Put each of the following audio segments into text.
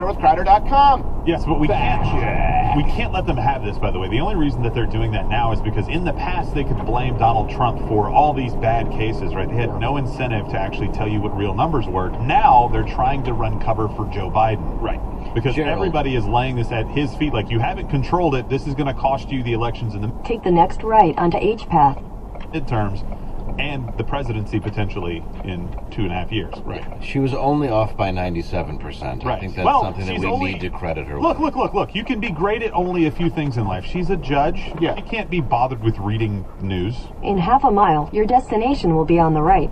with Yes, but we can't let them have this, by the way. The only reason that they're doing that now is because in the past they could blame Donald Trump for all these bad cases, right? They had no incentive to actually tell you what real numbers were. Now they're trying to run cover for Joe Biden. Right. Because everybody is laying this at his feet. Like, you haven't controlled it. This is going to cost you the elections in the Take the next right onto H-Path. midterms and the presidency potentially in 2.5 years. Right. She was only off by 97%. Right. I think that's Well, something that she's we only- need to credit her Look, with. look. You can be great at only a few things in life. She's a judge. Yeah. She can't be bothered with reading news. In half a mile, your destination will be on the right.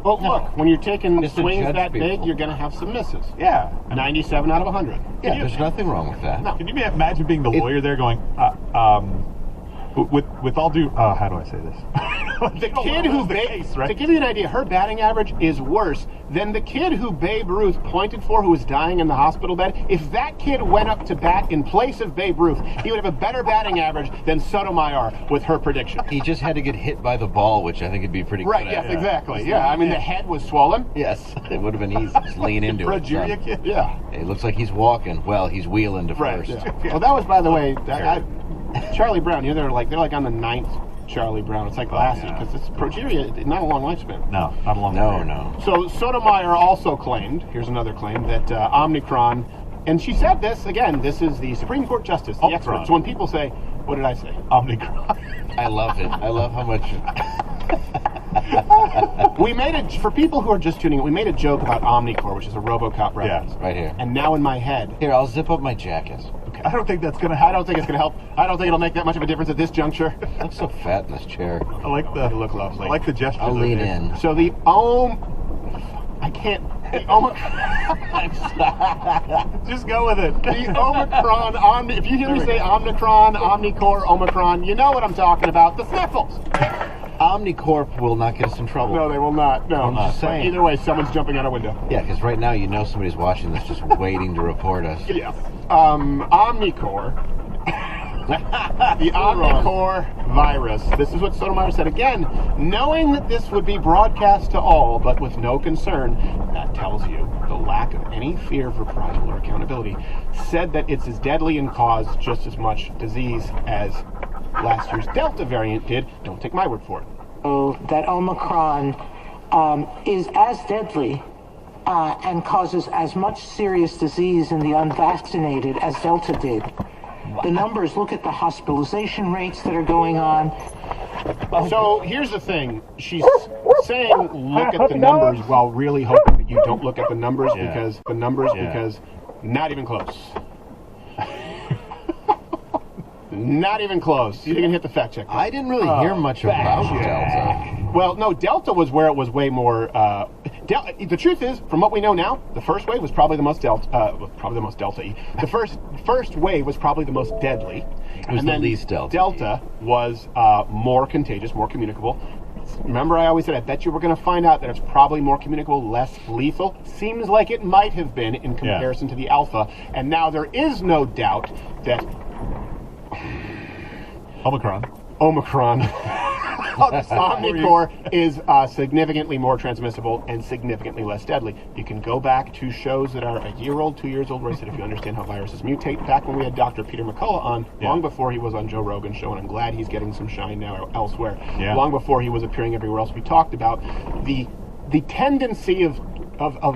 Well, look, when you're taking Just to swings judge that people. big, you're going to have some misses. Yeah. 97 out of 100. Yeah, there's nothing wrong with that. No. Can you imagine being the lawyer there going, with all due, how do I say this? The kid who to give you an idea, her batting average is worse than the kid who Babe Ruth pointed for, who was dying in the hospital bed. If that kid went up to bat in place of Babe Ruth, he would have a better batting average than Sotomayor with her prediction. He just had to get hit by the ball, which I think would be pretty Right, good yes, at. exactly. Yeah, I mean, the head was swollen. Yes, it would have been easy. Just lean into it. Progeria son. kid. Yeah. It looks like he's walking. Well, he's wheeling to Right. first. Yeah. Well, that was, by the way, Charlie Brown. You know, they're like on the 9th Charlie Brown. It's like Lassie, because it's progeria, not a long lifespan. No, not a long No. So Sotomayor also claimed, here's another claim, that Omicron, and she said this, again, this is the Supreme Court Justice, the Omicron. expert. So when people say, what did I say? Omicron. I love it. I love how much... We made for people who are just tuning in, we made a joke about Omnicore, which is a RoboCop reference. Right here. And now in my head, Here, I'll zip up my jacket. I don't think that's going to I happen. don't think it's going to help. I don't think it'll make that much of a difference at this juncture. I look so fat in this chair. I like the You look lovely. I like the gesture. I'll lean in. So the I can't. The Just go with it. The Omicron, if you hear me say Omicron, Omnicore, Omicron, you know what I'm talking about. The sniffles. Omnicorp will not get us in trouble. No, they will not. No. I'm just But saying. either way, someone's jumping out a window. Yeah, because right now you know somebody's watching this just waiting to report us. Yeah. Omnicore. The Omnicore virus. This is what Sotomayor said. Again, knowing that this would be broadcast to all, but with no concern, that tells you the lack of any fear of reprisal or accountability, said that it's as deadly and caused just as much disease as last year's Delta variant did. Don't take my word for it. So that Omicron is as deadly and causes as much serious disease in the unvaccinated as Delta did. The numbers, look at the hospitalization rates that are going on. So here's the thing. She's saying look at the numbers while really hoping that you don't look at the numbers because not even close. Not even close. You didn't hit the fact check. I didn't really hear much about Delta. Well, no, Delta was where it was way more. The truth is, from what we know now, the first wave was probably the most Delta-y. The first wave was probably the most deadly. It was the least Delta. Delta was more contagious, more communicable. Remember, I always said, I bet you we're going to find out that it's probably more communicable, less lethal. Seems like it might have been in comparison to the Alpha. And now there is no doubt that Omicron. Omnicore is significantly more transmissible and significantly less deadly. You can go back to shows that are a year old, 2 years old, where I said if you understand how viruses mutate. Back when we had Dr. Peter McCullough on, long before he was on Joe Rogan's show, and I'm glad he's getting some shine now elsewhere. Long before he was appearing everywhere else, we talked about the tendency of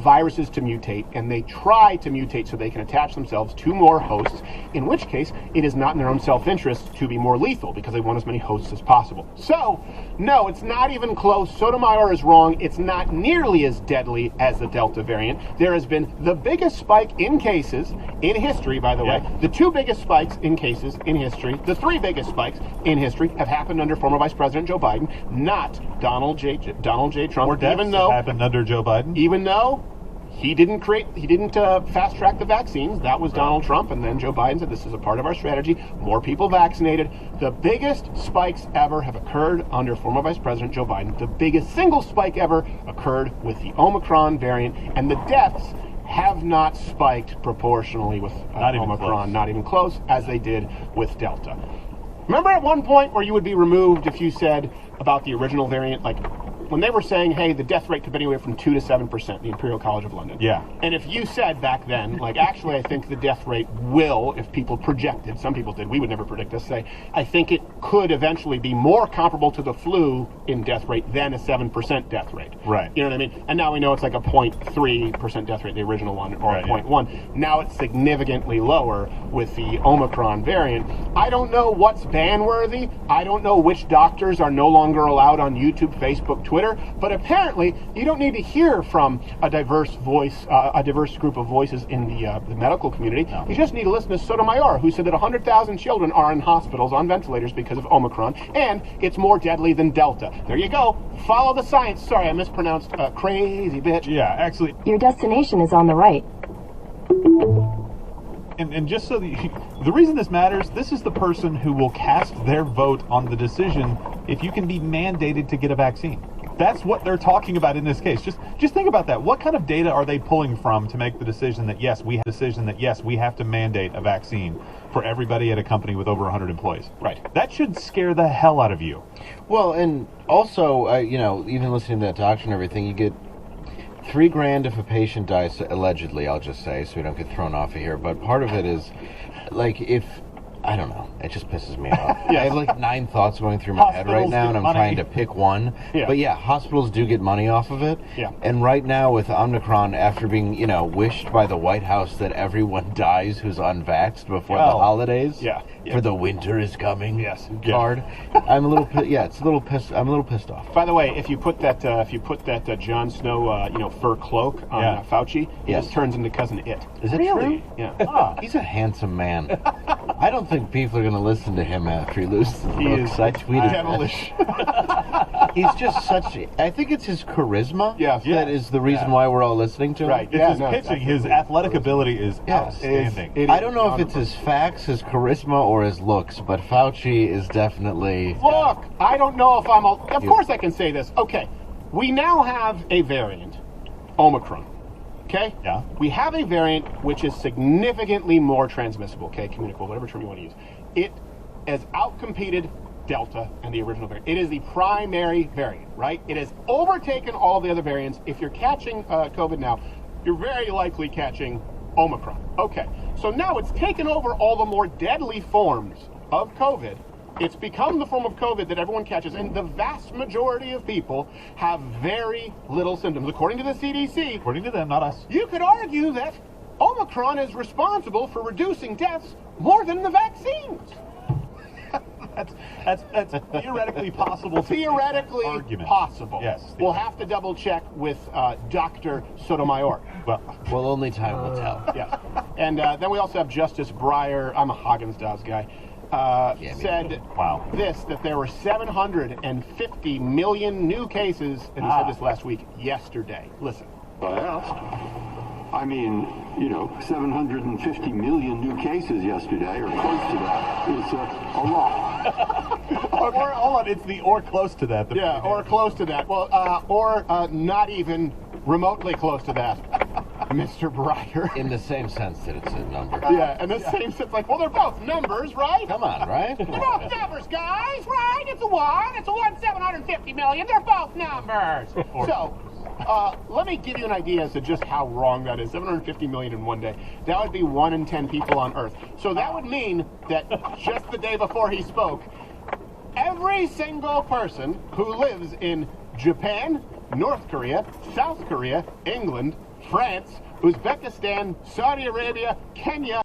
viruses to mutate, and they try to mutate so they can attach themselves to more hosts, in which case it is not in their own self-interest to be more lethal because they want as many hosts as possible. So, no, it's not even close. Sotomayor is wrong. It's not nearly as deadly as the Delta variant. There has been the biggest spike in cases in history, by the way. The two biggest spikes in cases in history, the three biggest spikes in history have happened under former Vice President Joe Biden, not Donald J. Trump. More deaths have happened under Joe Biden. Even though he didn't fast track the vaccines. That was Donald Trump, and then Joe Biden said this is a part of our strategy. More people vaccinated. The biggest spikes ever have occurred under former Vice President Joe Biden. The biggest single spike ever occurred with the Omicron variant, and the deaths have not spiked proportionally with Omicron, not even close, as they did with Delta. Remember at one point where you would be removed if you said about the original variant, like, when they were saying, hey, the death rate could be anywhere from 2 to 7%, the Imperial College of London. Yeah. And if you said back then, like, actually, I think the death rate will, if people projected, some people did, we would never predict this, say, I think it could eventually be more comparable to the flu in death rate than a 7% death rate. Right. You know what I mean? And now we know it's like a 0.3% death rate, the original one, or Right, a 0.1. Now it's significantly lower with the Omicron variant. I don't know what's ban-worthy. I don't know which doctors are no longer allowed on YouTube, Facebook, Twitter, but apparently you don't need to hear from a diverse voice, a diverse group of voices in the medical community. No. You just need to listen to Sotomayor, who said that 100,000 children are in hospitals on ventilators because of Omicron, and it's more deadly than Delta. There you go. Follow the science. Sorry, I mispronounced crazy bitch. Yeah, actually, Your destination is on the right. and just so the reason this matters, this is the person who will cast their vote on the decision if you can be mandated to get a vaccine. That's what they're talking about in this case. Just think about that. What kind of data are they pulling from to make the decision that yes, we have to mandate a vaccine for everybody at a company with over 100 employees? Right. That should scare the hell out of you. Well, and also, even listening to that doctor and everything, you get $3,000 if a patient dies, allegedly, I'll just say, so we don't get thrown off of here. But part of it is, like, I don't know. It just pisses me off. Yes. I have like 9 thoughts going through my head right Hospitals now, get and I'm money. trying to pick one. Yeah. But yeah, hospitals do get money off of it. Yeah. And right now with Omicron, after being, wished by the White House that everyone dies who's unvaxxed before the holidays. Yeah. For the winter is coming. Yes. Card. I'm a little it's a little pissed. I'm a little pissed off. By the way, if you put that Jon Snow fur cloak on Fauci, it Yes. just turns into Cousin It. Is it Really? true? Yeah. He's a handsome man. I don't think people are going to listen to him after he loses the He looks. is I tweeted devilish. that. He's just I think it's his charisma Yes. that is the reason why we're all listening to him. Right. It's his pitching. His athletic ability is outstanding. It is I don't know if beyond it's his facts, his charisma, or his looks, but Fauci is definitely... Look, I don't know if of course I can say this. Okay, we now have a variant, Omicron. Okay? Yeah. We have a variant which is significantly more transmissible, okay, communicable, whatever term you want to use. It has outcompeted Delta and the original variant. It is the primary variant, right? It has overtaken all the other variants. If you're catching COVID now, you're very likely catching Omicron. Okay, so now it's taken over all the more deadly forms of COVID. It's become the form of COVID that everyone catches, and the vast majority of people have very little symptoms. According to the CDC, According to them, not us. you could argue that Omicron is responsible for reducing deaths more than the vaccines. That's theoretically possible. Theoretically argument. possible. Yes. We'll have to double check with Dr. Sotomayor. Well, only time will tell. Yes. And then we also have Justice Breyer. I'm a Haagen-Dazs guy. Said Wow. that there were 750 million new cases, and he said this last week, yesterday. Listen. I asked. I mean, 750 million new cases yesterday, or close to that, is a lot. Or hold on, it's the or close to that. Yeah, or close to that. Well, or not even remotely close to that, Mr. Breyer. In the same sense that it's a number. Yeah, and the same sense, like, well, they're both numbers, right? Come on, right? They're both numbers, guys, right? It's a 750 million. They're both numbers. So, let me give you an idea as to just how wrong that is. 750 million in one day. That would be 1 in 10 people on Earth. So that would mean that just the day before he spoke, every single person who lives in Japan, North Korea, South Korea, England, France, Uzbekistan, Saudi Arabia, Kenya,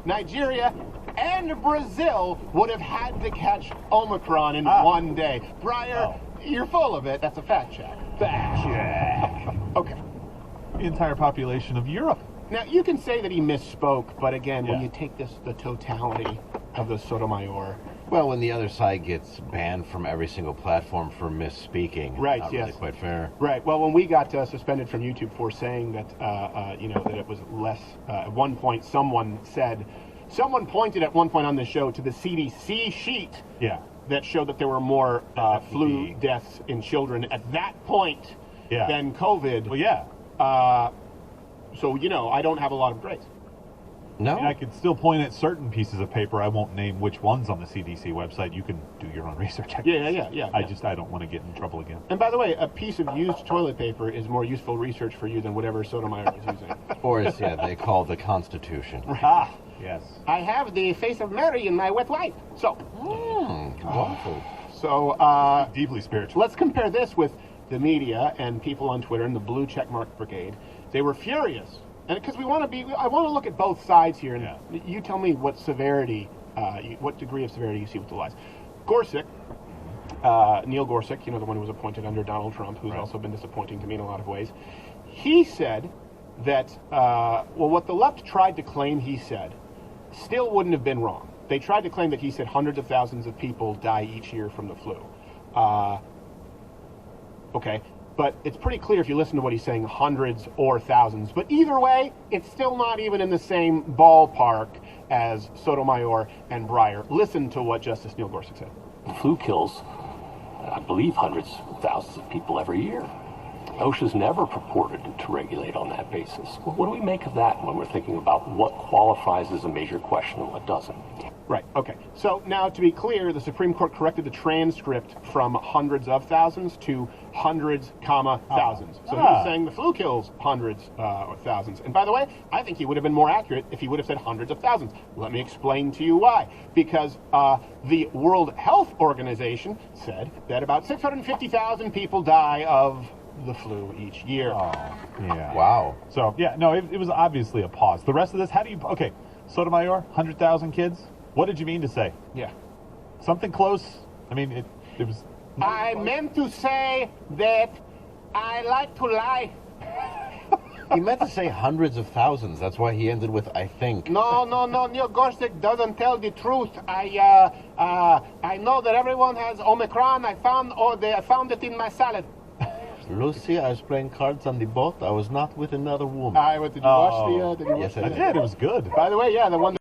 Nigeria, and Brazil would have had to catch Omicron in one day. Breyer, you're full of it. That's a fact check. Fact check. Okay. The entire population of Europe. Now, you can say that he misspoke, but again, when Yeah. you take the totality of the Sotomayor... Well, when the other side gets banned from every single platform for misspeaking, Right, not yes. really quite fair. Right. Well, when we got suspended from YouTube for saying that, that it was less, at one point someone pointed at one point on the show to the CDC sheet Yeah. that showed that there were more flu deaths in children at that point than COVID. Well, yeah. So, I don't have a lot of grace. No. I mean, I could still point at certain pieces of paper. I won't name which ones on the CDC website. You can do your own research. I guess. Yeah. I don't want to get in trouble again. And by the way, a piece of used toilet paper is more useful research for you than whatever Sotomayor is using. Or as they call the Constitution. Ah, yes. I have the face of Mary in my wet wipe. So, Wonderful. so Deeply spiritual. let's compare this with the media and people on Twitter and the blue checkmark brigade. They were furious, and because I want to look at both sides here, and you tell me what severity, what degree of severity you see with the lies. Gorsuch, Neil Gorsuch, the one who was appointed under Donald Trump, who's also been disappointing to me in a lot of ways. He said that, what the left tried to claim he said still wouldn't have been wrong. They tried to claim that he said hundreds of thousands of people die each year from the flu. Okay, but it's pretty clear if you listen to what he's saying, hundreds or thousands. But either way, it's still not even in the same ballpark as Sotomayor and Breyer. Listen to what Justice Neil Gorsuch said. The flu kills, I believe, hundreds of thousands of people every year. OSHA's never purported to regulate on that basis. What do we make of that when we're thinking about what qualifies as a major question and what doesn't? Right, okay. So now to be clear, the Supreme Court corrected the transcript from hundreds of thousands to hundreds, thousands. So he was saying the flu kills hundreds or thousands. And by the way, I think he would have been more accurate if he would have said hundreds of thousands. Let me explain to you why. Because the World Health Organization said that about 650,000 people die of the flu each year. Yeah. Wow. So, it was obviously a pause. The rest of this, okay, Sotomayor, 100,000 kids? What did you mean to say? Yeah. Something close? I mean, it was... I meant to say that I like to lie. He meant to say hundreds of thousands. That's why he ended with "I think." No. Neil Gorsuch doesn't tell the truth. I know that everyone has Omicron. I found it in my salad. Lucy, I was playing cards on the boat. I was not with another woman. Did you watch the? Yes, I I did. did. It was good. By the way, the one.